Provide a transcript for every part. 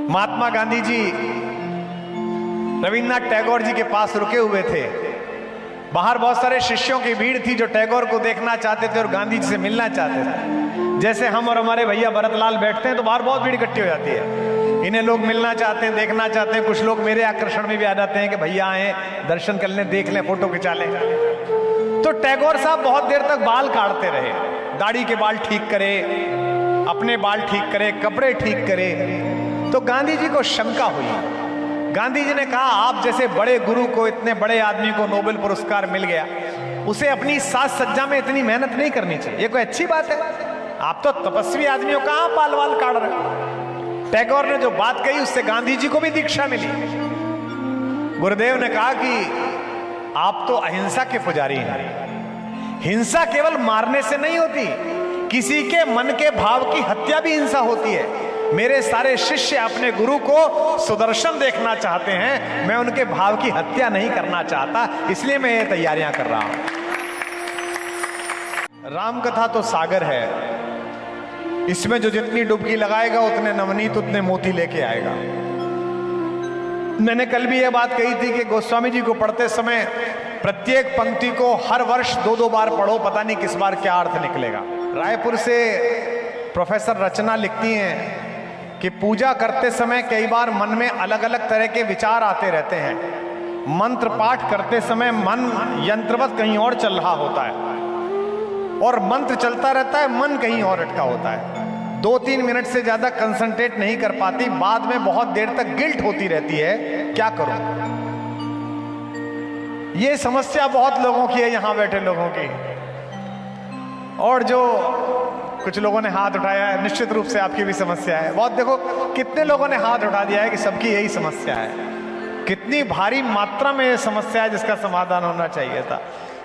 महात्मा गांधी जी रविन्द्रनाथ टैगोर जी के पास रुके हुए थे। बाहर बहुत सारे शिष्यों की भीड़ थी जो टैगोर को देखना चाहते थे और गांधी जी से मिलना चाहते थे। जैसे हम और हमारे भैया भरतलाल बैठते हैं तो बाहर बहुत भीड़ इकट्ठी हो जाती है। इन्हें लोग मिलना चाहते हैं, देखना चाहते हैं। कुछ लोग मेरे आकर्षण में भी आ जाते हैं कि भैया आए, दर्शन कर लें, देख लें, फोटो खिंचा लें। तो टैगोर साहब बहुत देर तक बाल काटते रहे, दाढ़ी के बाल ठीक करे, अपने बाल ठीक करे, कपड़े ठीक करे। तो गांधी जी को शंका हुई। गांधी जी ने कहा, आप जैसे बड़े गुरु को, इतने बड़े आदमी को नोबेल पुरस्कार मिल गया, उसे अपनी साज सज्जा में इतनी मेहनत नहीं करनी चाहिए। ये कोई अच्छी बात है? आप तो तपस्वी आदमी हो, कहां बाल वाल काट रहे? टैगोर ने जो बात कही उससे गांधी जी को भी दीक्षा मिली। गुरुदेव ने कहा कि आप तो अहिंसा के पुजारी हैं। हिंसा केवल मारने से नहीं होती, किसी के मन के भाव की हत्या भी हिंसा होती है। मेरे सारे शिष्य अपने गुरु को सुदर्शन देखना चाहते हैं, मैं उनके भाव की हत्या नहीं करना चाहता, इसलिए मैं ये तैयारियां कर रहा हूं। राम कथा तो सागर है, इसमें जो जितनी डुबकी लगाएगा उतने नवनीत, उतने मोती लेके आएगा। मैंने कल भी यह बात कही थी कि गोस्वामी जी को पढ़ते समय प्रत्येक पंक्ति को हर वर्ष 2-2 बार पढ़ो, पता नहीं किस बार क्या अर्थ निकलेगा। रायपुर से प्रोफेसर रचना लिखती हैं कि पूजा करते समय कई बार मन में अलग अलग तरह के विचार आते रहते हैं। मंत्र पाठ करते समय मन यंत्रवत कहीं और चल रहा होता है और मंत्र चलता रहता है, मन कहीं और अटका होता है। 2-3 मिनट से ज्यादा कंसंट्रेट नहीं कर पाती, बाद में बहुत देर तक गिल्ट होती रहती है, क्या करूं? ये समस्या बहुत लोगों की है, यहां बैठे लोगों की। और जो कुछ लोगों ने हाथ उठाया है, निश्चित रूप से आपकी भी समस्या है। बहुत देखो कितने लोगों ने हाथ उठा दिया है कि सबकी यही समस्या है। कितनी भारी मात्रा में यह समस्या है जिसका समाधान होना चाहिए था।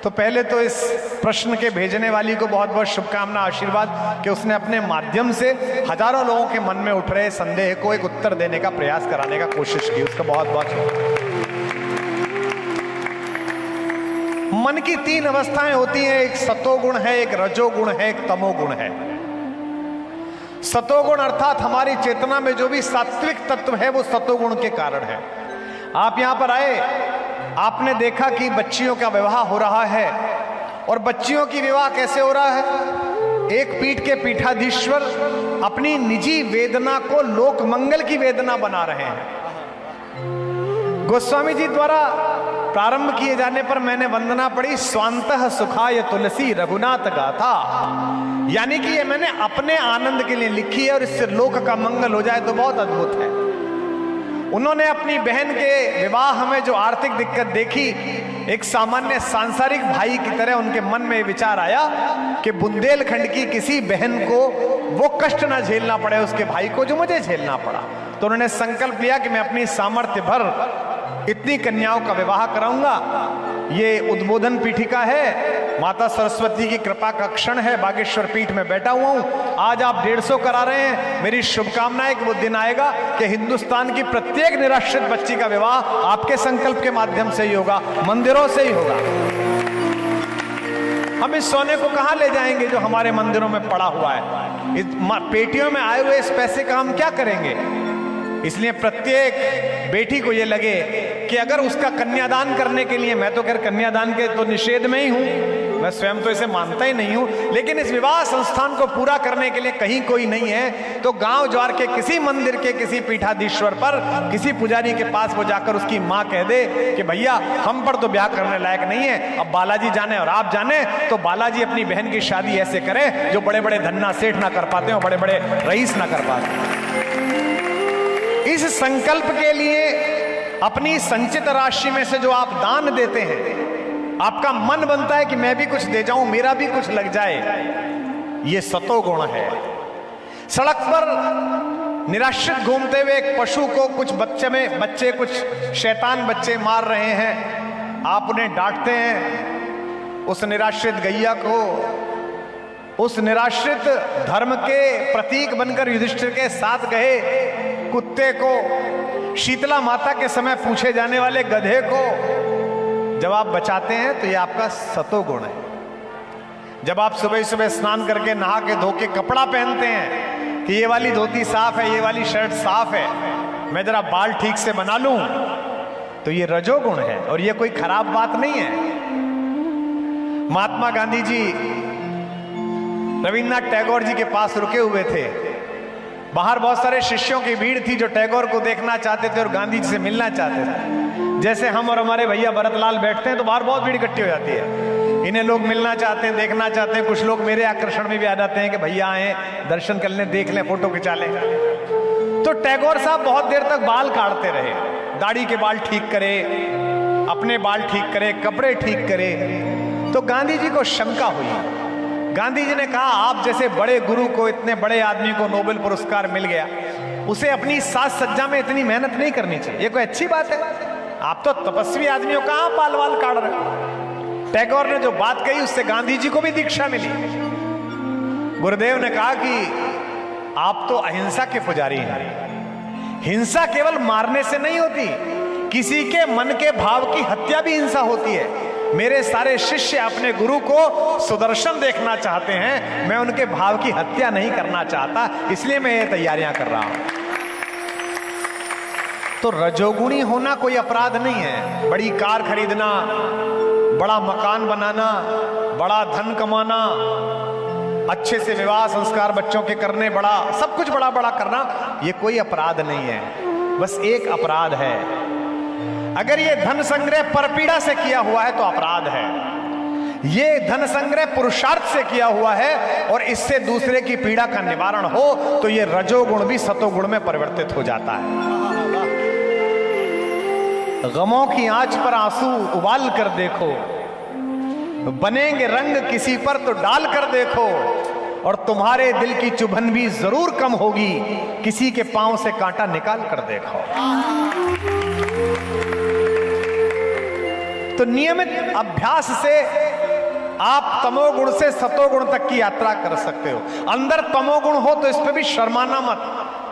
तो पहले तो इस प्रश्न के भेजने वाली को बहुत बहुत शुभकामना, आशीर्वाद कि उसने अपने माध्यम से हजारों लोगों के मन में उठ रहे संदेह को एक उत्तर देने का प्रयास कराने का कोशिश की। उसका बहुत बहुत शुक्रिया। मन की 3 अवस्थाएं होती हैं, एक सतोगुण है, एक रजोगुण है, एक तमोगुण है। सतोगुण अर्थात हमारी चेतना में जो भी सात्विक तत्व है वो सतोगुण के कारण है। आप यहां पर आए, आपने देखा कि बच्चियों का विवाह हो रहा है, और बच्चियों की विवाह कैसे हो रहा है? एक पीठ के पीठाधीश्वर अपनी निजी वेदना को लोक मंगल की वेदना बना रहे हैं। गोस्वामी जी द्वारा प्रारंभ किए जाने पर मैंने वंदना पढ़ी, स्वांतः सुखाय तुलसी रघुनाथ गाथा, यानी कि ये मैंने अपने आनंद के लिए लिखी है और इससे लोक का मंगल हो जाए तो बहुत अद्भुत है। उन्होंने अपनी बहन के विवाह में जो आर्थिक दिक्कत देखी, एक सामान्य सांसारिक भाई की तरह उनके मन में विचार आया कि बुंदेलखंड की किसी बहन को वो कष्ट ना झेलना पड़े उसके भाई को जो मुझे झेलना पड़ा। तो उन्होंने संकल्प लिया कि मैं अपनी सामर्थ्य भर इतनी कन्याओं का विवाह कराऊंगा। ये उद्बोधन पीठिका है, माता सरस्वती की कृपा का क्षण है, बागेश्वर पीठ में बैठा हुआ हूं। आज आप 150 करा रहे हैं, मेरी शुभकामना है कि वो दिन आएगा कि हिंदुस्तान की प्रत्येक निराश्रित बच्ची का विवाह आपके संकल्प के माध्यम से ही होगा, मंदिरों से ही होगा। हम इस सोने को कहां ले जाएंगे जो हमारे मंदिरों में पड़ा हुआ है? इस पेटियों में आए हुए इस पैसे का हम क्या करेंगे? इसलिए प्रत्येक बेटी को यह लगे कि अगर उसका कन्यादान करने के लिए, मैं तो खैर कन्यादान के तो निषेध में ही हूं, मैं स्वयं तो इसे मानता ही नहीं हूं, लेकिन इस विवाह संस्थान को पूरा करने के लिए कहीं कोई नहीं है तो गांव ज्वार के किसी मंदिर के किसी पीठाधीश्वर पर, किसी पुजारी के पास वो जाकर उसकी मां कह दे कि भैया हम पर तो ब्याह करने लायक नहीं है, अब बालाजी जाने और आप जाने, तो बालाजी अपनी बहन की शादी ऐसे करें जो बड़े बड़े धन्ना सेठ ना कर पाते हो, बड़े बड़े रईस ना कर पाते। इस संकल्प के लिए अपनी संचित राशि में से जो आप दान देते हैं, आपका मन बनता है कि मैं भी कुछ दे जाऊं, मेरा भी कुछ लग जाए, ये सतोगुण है। सड़क पर निराश्रित घूमते हुए एक पशु को कुछ बच्चे कुछ शैतान बच्चे मार रहे हैं, आप उन्हें डांटते हैं। उस निराश्रित गैया को, उस निराश्रित धर्म के प्रतीक बनकर युधिष्ठिर के साथ गए कुत्ते को, शीतला माता के समय पूछे जाने वाले गधे को जब आप बचाते हैं तो ये आपका सतोगुण है। जब आप सुबह सुबह स्नान करके नहा के धो के कपड़ा पहनते हैं कि ये वाली धोती साफ है, ये वाली शर्ट साफ है, मैं जरा बाल ठीक से बना लूं, तो ये रजोगुण है और ये कोई खराब बात नहीं है। महात्मा गांधी जी रविन्द्रनाथ टैगोर जी के पास रुके हुए थे। बाहर बहुत सारे शिष्यों की भीड़ थी जो टैगोर को देखना चाहते थे और गांधी जी से मिलना चाहते थे। जैसे हम और हमारे भैया भरतलाल बैठते हैं तो बाहर बहुत भीड़ इकट्ठी हो जाती है। इन्हें लोग मिलना चाहते हैं, देखना चाहते हैं। कुछ लोग मेरे आकर्षण में भी आ जाते हैं कि भैया आए, दर्शन कर लें, देख लें, फोटो खिंचा लें। तो टैगोर साहब बहुत देर तक बाल काटते रहे, दाढ़ी के बाल ठीक करे, अपने बाल ठीक करे, कपड़े ठीक करे। तो गांधी जी को शंका हुई। गांधी जी ने कहा, आप जैसे बड़े गुरु को, इतने बड़े आदमी को नोबेल पुरस्कार मिल गया, उसे अपनी साज सज्जा में इतनी मेहनत नहीं करनी चाहिए। ये कोई अच्छी बात है? आप तो तपस्वी आदमी हो, कहां बाल वाल काट रहे? टैगोर ने जो बात कही उससे गांधी जी को भी दीक्षा मिली। गुरुदेव ने कहा कि आप तो अहिंसा के पुजारी हैं। हिंसा केवल मारने से नहीं होती, किसी के मन के भाव की हत्या भी हिंसा होती है। मेरे सारे शिष्य अपने गुरु को सुदर्शन देखना चाहते हैं, मैं उनके भाव की हत्या नहीं करना चाहता, इसलिए मैं ये तैयारियां कर रहा हूं। तो रजोगुणी होना कोई अपराध नहीं है। बड़ी कार खरीदना, बड़ा मकान बनाना, बड़ा धन कमाना, अच्छे से विवाह संस्कार बच्चों के करने, बड़ा सब कुछ बड़ा बड़ा करना, ये कोई अपराध नहीं है। बस एक अपराध है, अगर ये धन संग्रह परपीड़ा से किया हुआ है तो अपराध है। ये धन संग्रह पुरुषार्थ से किया हुआ है और इससे दूसरे की पीड़ा का निवारण हो तो ये रजोगुण भी सतोगुण में परिवर्तित हो जाता है। गमों की आंच पर आंसू उबाल कर देखो, बनेंगे रंग किसी पर तो डाल कर देखो, और तुम्हारे दिल की चुभन भी जरूर कम होगी, किसी के पांव से कांटा निकाल कर देखो। तो नियमित अभ्यास से आप तमोगुण से सतोगुण तक की यात्रा कर सकते हो। अंदर तमोगुण हो तो इस पे भी शर्माना मत,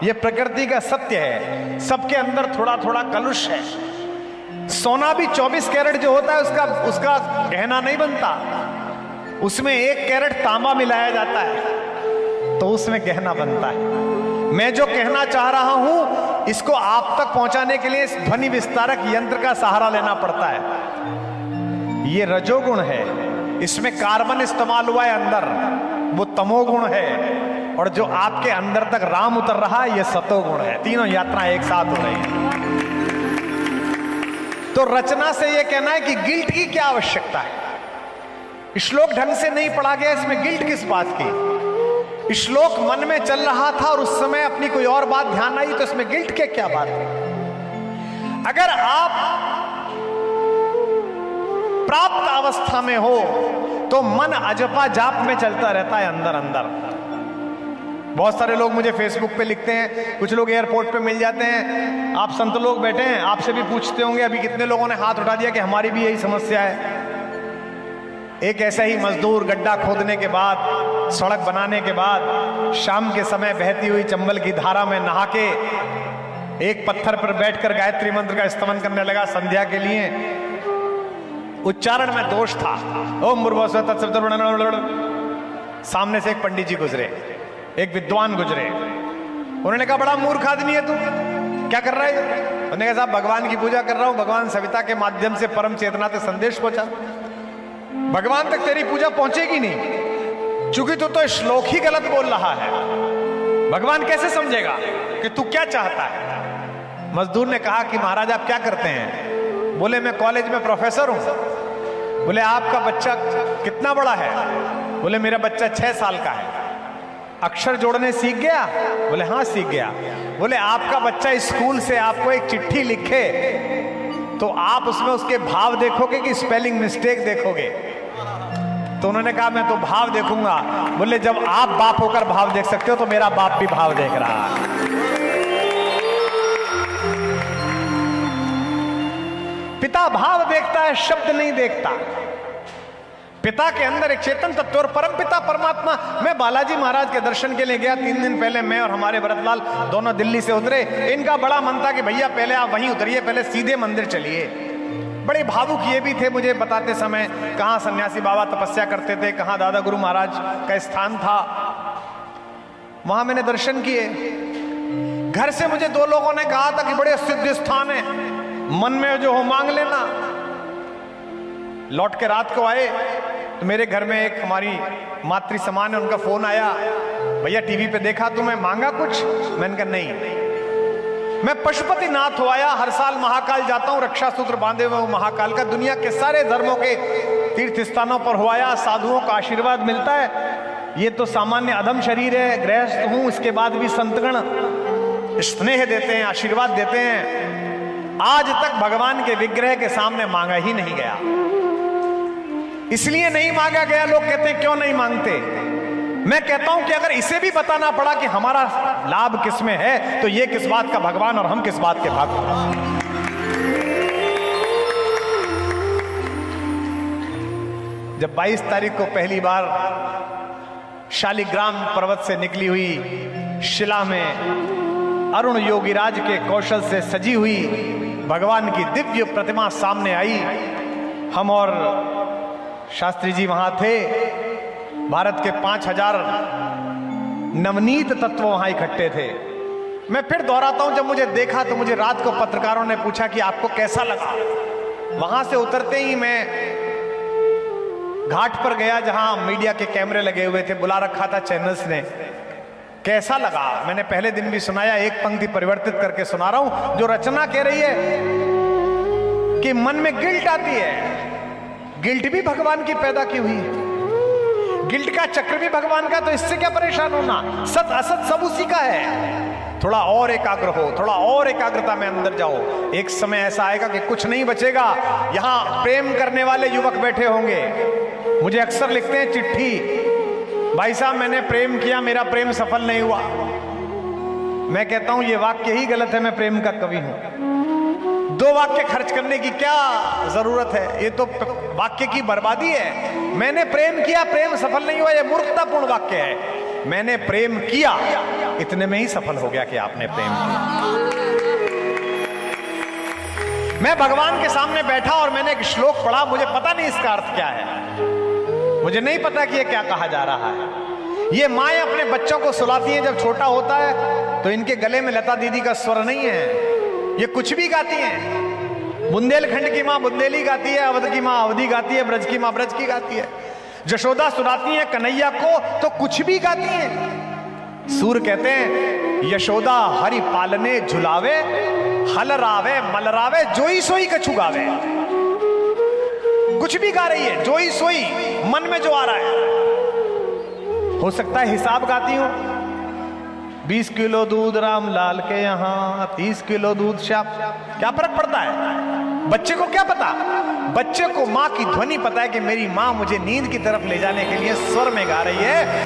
यह प्रकृति का सत्य है। सबके अंदर थोड़ा थोड़ा कलुष है। सोना भी 24 कैरेट जो होता है उसका गहना नहीं बनता, उसमें 1 कैरेट तांबा मिलाया जाता है तो उसमें गहना बनता है। मैं जो कहना चाह रहा हूं इसको आप तक पहुंचाने के लिए इस ध्वनि विस्तारक यंत्र का सहारा लेना पड़ता है। ये रजोगुण है, इसमें कार्बन इस्तेमाल हुआ है अंदर, वो तमोगुण है, और जो आपके अंदर तक राम उतर रहा है ये सतोगुण है। तीनों यात्राएं एक साथ हो रही हैं। तो रचना से ये कहना है कि गिल्ट की क्या आवश्यकता है। श्लोक ढंग से नहीं पढ़ा गया, इसमें गिल्ट किस बात की? श्लोक मन में चल रहा था और उस समय अपनी कोई और बात ध्यान आई, तो इसमें गिल्ट के क्या बात है? अगर आप प्राप्त अवस्था में हो तो मन अजपा जाप में चलता रहता है अंदर अंदर। बहुत सारे लोग मुझे फेसबुक पे लिखते हैं, कुछ लोग एयरपोर्ट पे मिल जाते हैं, आप संत लोग बैठे हैं, आपसे भी पूछते होंगे अभी कितने लोगों ने हाथ उठा दिया कि हमारी भी यही समस्या है। एक ऐसा ही मजदूर गड्ढा खोदने के बाद, सड़क बनाने के बाद, शाम के समय बहती हुई चंबल की धारा में नहा के एक पत्थर पर बैठकर गायत्री मंत्र का स्तमन करने लगा संध्या के लिए। उच्चारण में दोष था, ओम भूर्भुवः तत्सवितुर्वरेण्यं। सामने से एक पंडित जी गुजरे, एक विद्वान गुजरे, उन्होंने कहा बड़ा मूर्ख आदमी है तू, क्या कर रहा है? उन्होंने कहा साहब भगवान की पूजा कर रहा हूं, भगवान सविता के माध्यम से परम चेतना तक संदेश पहुंचा। भगवान तक तेरी पूजा पहुंचेगी नहीं, चूंकि तू तो श्लोक ही गलत बोल रहा है। भगवान कैसे समझेगा कि तू क्या चाहता है? मजदूर ने कहा कि महाराज आप क्या करते हैं? बोले मैं कॉलेज में प्रोफेसर हूं। बोले आपका बच्चा कितना बड़ा है? बोले मेरा बच्चा 6 साल का है। अक्षर जोड़ने सीख गया? बोले हाँ सीख गया। बोले आपका बच्चा स्कूल से आपको एक चिट्ठी लिखे तो आप उसमें उसके भाव देखोगे कि स्पेलिंग मिस्टेक देखोगे? तो उन्होंने कहा मैं तो भाव देखूंगा। बोले जब आप बाप होकर भाव देख सकते हो तो मेरा बाप भी भाव देख रहा है। पिता भाव देखता है, शब्द नहीं देखता। पिता के अंदर एक चेतन तत्व और परम पिता परमात्मा। मैं बालाजी महाराज के दर्शन के लिए गया 3 दिन पहले, मैं और हमारे भरतलाल दोनों दिल्ली से उतरे। इनका बड़ा मन था कि भैया पहले आप वहीं उतरिए, पहले सीधे मंदिर चलिए। बड़े भावुक ये भी थे मुझे बताते समय, कहां सन्यासी बाबा तपस्या करते थे, कहां दादा गुरु महाराज का स्थान था। वहां मैंने दर्शन किए। घर से मुझे 2 लोगों ने कहा था कि बड़े सिद्ध स्थान है, मन में जो हो मांग लेना। लौट के रात को आए तो मेरे घर में एक हमारी मातृ समान है, उनका फोन आया, भैया टीवी पे देखा तुम्हें, मांगा कुछ? मैंने कहा नहीं। मैं पशुपतिनाथ हो आया, हर साल महाकाल जाता हूं, रक्षा सूत्र बांधे हुए हूं महाकाल का, दुनिया के सारे धर्मों के तीर्थ स्थानों पर हो आया, साधुओं का आशीर्वाद मिलता है। ये तो सामान्य अधम शरीर है, गृहस्थ हूं, इसके बाद भी संतगण स्नेह देते हैं, आशीर्वाद देते हैं। आज तक भगवान के विग्रह के सामने मांगा ही नहीं गया। इसलिए नहीं मांगा गया, लोग कहते हैं क्यों नहीं मांगते। मैं कहता हूं कि अगर इसे भी बताना पड़ा कि हमारा लाभ किसमें है, तो ये किस बात का भगवान और हम किस बात के भक्त। जब 22 तारीख को पहली बार शालिग्राम पर्वत से निकली हुई शिला में अरुण योगीराज के कौशल से सजी हुई भगवान की दिव्य प्रतिमा सामने आई, हम और शास्त्री जी वहां थे। भारत के 5000 नवनीत तत्व वहां इकट्ठे थे। मैं फिर दोहराता हूं, जब मुझे देखा तो मुझे रात को पत्रकारों ने पूछा कि आपको कैसा लगा। वहां से उतरते ही मैं घाट पर गया जहां मीडिया के कैमरे लगे हुए थे, बुला रखा था चैनल्स ने। कैसा लगा मैंने पहले दिन भी सुनाया, एक पंक्ति परिवर्तित करके सुना रहा हूं। जो रचना कह रही है कि मन में गिल्ट आती है, गिल्ट भी भगवान की पैदा की हुई है, गिल्ट का चक्र भी भगवान का, तो इससे क्या परेशान होना। सत असत सब उसी का है। थोड़ा और एकाग्र हो, थोड़ा और एकाग्रता में अंदर जाओ। एक समय ऐसा आएगा कि कुछ नहीं बचेगा। यहां प्रेम करने वाले युवक बैठे होंगे, मुझे अक्सर लिखते हैं चिट्ठी, भाई साहब मैंने प्रेम किया, मेरा प्रेम सफल नहीं हुआ। मैं कहता हूं ये वाक्य ही गलत है, मैं प्रेम का कवि हूं। 2 वाक्य खर्च करने की क्या जरूरत है, ये तो वाक्य की बर्बादी है। मैंने प्रेम किया, प्रेम सफल नहीं हुआ, ये मूर्खतापूर्ण वाक्य है। मैंने प्रेम किया, इतने में ही सफल हो गया कि आपने प्रेम किया। मैं भगवान के सामने बैठा और मैंने एक श्लोक पढ़ा, मुझे पता नहीं इसका अर्थ क्या है, मुझे नहीं पता कि ये क्या कहा जा रहा है। ये माएं अपने बच्चों को सुलाती हैं जब छोटा होता है, तो इनके गले में लता दीदी का स्वर नहीं है, ये कुछ भी गाती हैं। बुंदेलखंड की माँ बुंदेली गाती है, अवध की माँ अवधी गाती है, ब्रज की माँ ब्रज की गाती है। जशोदा सुनाती है कन्हैया को तो कुछ भी गाती हैं। सूर कहते हैं यशोदा हरि पालने झुलावे, हल रावे मलरावे, जोई सोई कछु गावे। कुछ भी गा रही है, जोई सोई, मन में जो आ रहा है। हो सकता है हिसाब गाती हूं, 20 किलो दूध रामलाल के यहाँ, 30 किलो दूध श्याम, क्या फर्क पड़ता है। बच्चे को क्या पता, बच्चे को माँ की ध्वनि पता है कि मेरी माँ मुझे नींद की तरफ ले जाने के लिए स्वर में गा रही है।